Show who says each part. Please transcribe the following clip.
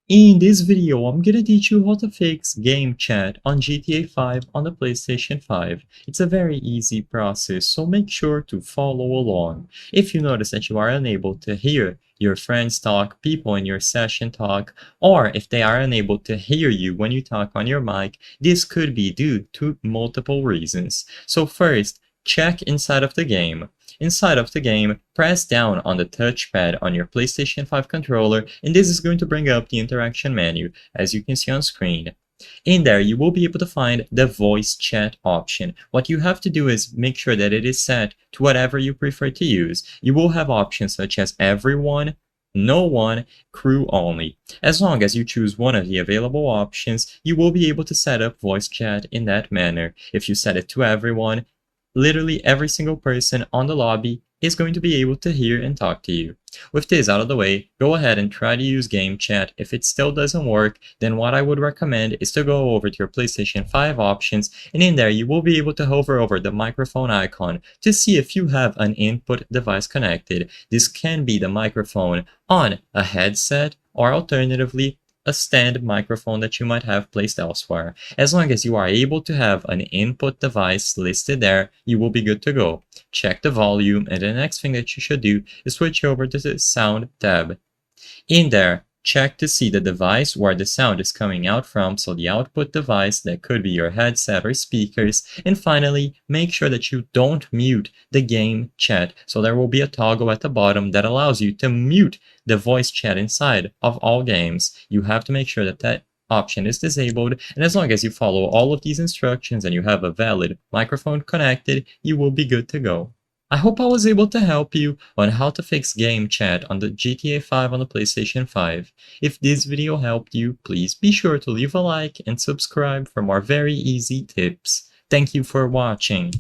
Speaker 1: In this video, I'm gonna teach you how to fix game chat on GTA 5 on the PlayStation 5. It's a very easy process, so make sure to follow along. If you notice that you are unable to hear your friends talk, people in your session talk, or if they are unable to hear you when you talk on your mic, this could be due to multiple reasons. So first, check inside of the game. Inside of the game, press down on the touchpad on your PlayStation 5 controller, and this is going to bring up the interaction menu, as you can see on screen. In there, you will be able to find the voice chat option. What you have to do is make sure that it is set to whatever you prefer to use. You will have options such as everyone, no one, crew only. As long as you choose one of the available options, you will be able to set up voice chat in that manner. If you set it to everyone, literally every single person on the lobby is going to be able to hear and talk to you. With this out of the way, go ahead and try to use game chat. If it still doesn't work, then what I would recommend is to go over to your PlayStation 5 options, and in there you will be able to hover over the microphone icon to see if you have an input device connected. This can be the microphone on a headset, or alternatively a stand microphone that you might have placed elsewhere. As long as you are able to have an input device listed there, you will be good to go. Check the volume, and the next thing that you should do is switch over to the sound tab. In there, check to see the device where the sound is coming out from, so the output device, that could be your headset or speakers, and finally, make sure that you don't mute the game chat, so there will be a toggle at the bottom that allows you to mute the voice chat inside of all games. You have to make sure that that option is disabled, and as long as you follow all of these instructions and you have a valid microphone connected, you will be good to go. I hope I was able to help you on how to fix game chat on the GTA 5 on the PlayStation 5. If this video helped you, please be sure to leave a like and subscribe for more very easy tips. Thank you for watching.